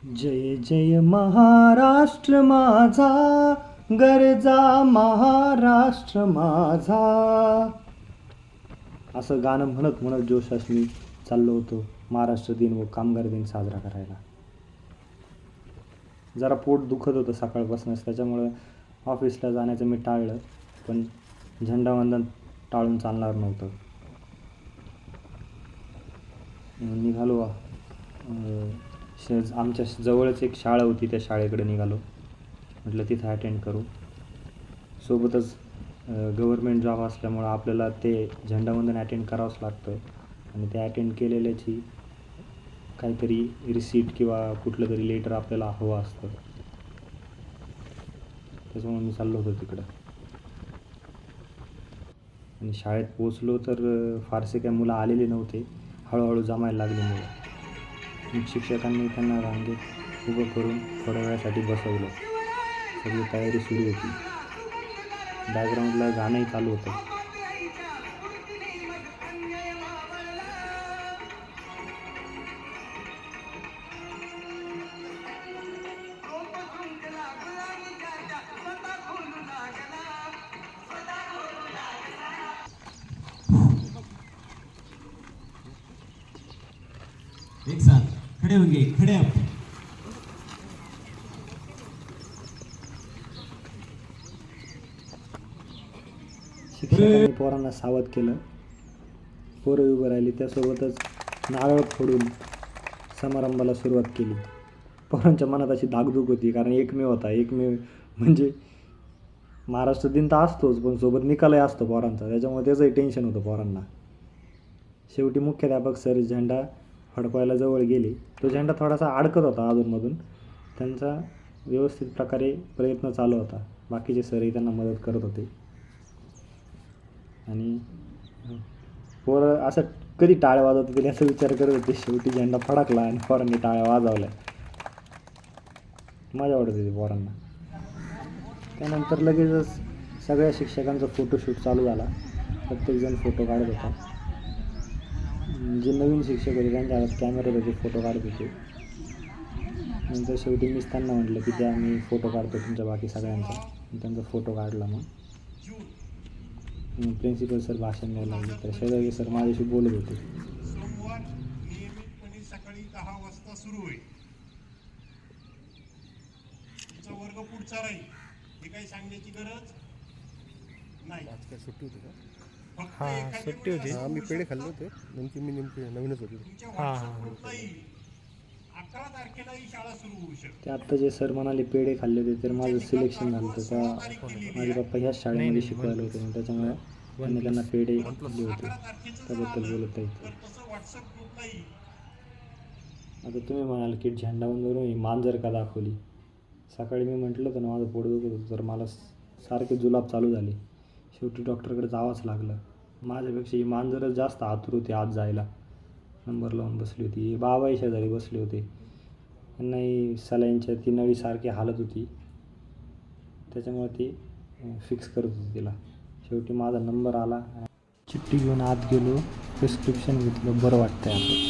जय जय महाराष्ट्र माझा, गरजा महाराष्ट्र माझा, असं गाणं म्हणत म्हणत जोशास मी चाललो होतो महाराष्ट्र दिन व कामगार दिन साजरा करायला. जरा पोट दुखत होतं सकाळपासूनच, त्याच्यामुळं ऑफिसला जाण्याचं मी टाळलं. पण झेंडावंदन टाळून चालणार नव्हतं. निघालो. आमच्या जवळच एक शाळा होती, त्या शाळेकडे निघालो. म्हटलं तिथं अटेंड करू. सोबतच गव्हर्मेंट जॉब असल्यामुळं आपल्याला ते झेंडावंदन अटेंड करावंच लागतं आणि ते अटेंड केलेल्याची काहीतरी रिसीट किंवा कुठलं तरी लेटर आपल्याला हवं असतं. त्याच्यामुळे मी चाललो होतो तिकडं. आणि शाळेत पोचलो तर फारसे काही मुलं आलेले नव्हते. हळूहळू जमायला लागले मुलं. मग शिक्षकांनी त्यांना रांगेत उभं करून थोड्या वेळासाठी बसवलं. सगळी तयारी सुरू होती. बॅकग्राऊंडला गाणंही चालू होतं. एक साथ खड़े होंगे, खड़े अप. शिक्षकांनी पोरांना सावध केलं. पोरं उभं राहिली. त्यासोबतच नारळ फोडून समारंभाला सुरुवात केली. पोरांच्या मनात अशी धाकधूक होती, कारण एकमेव होता. एकमेव म्हणजे महाराष्ट्र दिन तर असतोच, पण सोबत निकालही असतो पोरांचा. त्याच्यामुळे त्याचंही टेन्शन होतं पोरांना. शेवटी मुख्याध्यापक सर झेंडा फडकवायला जवळ गेले. तो झेंडा थोडासा अडकत होता अधूनमधून. त्यांचा व्यवस्थित प्रकारे प्रयत्न चालू होता. बाकीचे सरही त्यांना मदत करत होते. आणि पोरं असं कधी टाळ्या वाजवत होते याचा विचार करत होते. शेवटी झेंडा फडकला आणि पोरांनी टाळ्या वाजवल्या. मजा वाटत होती पोरांना. त्यानंतर लगेचच सगळ्या शिक्षकांचा फोटोशूट चालू झाला. प्रत्येकजण फोटो काढत होता. जे नवीन शिक्षक होते त्यांच्या हातात कॅमेरे होते, फोटो काढत होते. नंतर शेवटी मीच त्यांना म्हटलं की त्या मी फोटो काढतो तुमच्या बाकी सगळ्यांचा. त्यांचा फोटो काढला. मग प्रिन्सिपल सर भाषण द्यायला लागले. तर शेजारी सर माझ्याशी बोलत होते. सोमवार नियमितपणे सकाळी 10 वाजता सुरू होईल. तुमचा वर्ग पुढचा राहील, हे काही सांगण्याची गरज नाही. आज काय सुट्टी होती का? फक्त एखाद्या वेळेस आम्ही पेढे खाल्ले होते. नेमके मी नवीनच होते. तुमच्या WhatsApp ग्रुपला येईल. 11 तारखेला ही शाळा सुरू होऊ शकते. ते आत्ता जे सर म्हणाले पेढे खाल्ले होते, तर माझं सिलेक्शन झालं होतं. तेव्हा माझे पप्पा ह्याच शाळेमध्ये शिकवायला होते. त्याच्यामुळे त्यांना पेढे दिले होते. 11 तारखेचं त्याबद्दल झालं, बोलत आहे. तर तसं WhatsApp ग्रुपला येईल. आता तुम्ही म्हणाल की झेंडावंदनवरून ही मांजर का दाखवली. सकाळी मी म्हटलं होतं ना माझं पोट दुखत होतं, तर मला सारखे जुलाब चालू झाले. शेवटी डॉक्टरकडे जावंच लागलं. माझ्यापेक्षा ही मांजरच जास्त आतुर होती आज जायला. नंबर लावून बसली होती. बाबाही शेजारी बसले होते. त्यांनाही सलाईनच्या ती नळी सारखी हालत होती. त्याच्यामुळे ती फिक्स करत होती तिला. शेवटी माझा नंबर आला. चिठ्ठी घेऊन आत गेलो. प्रिस्क्रिप्शन घेतलं. बरं वाटतंय आता.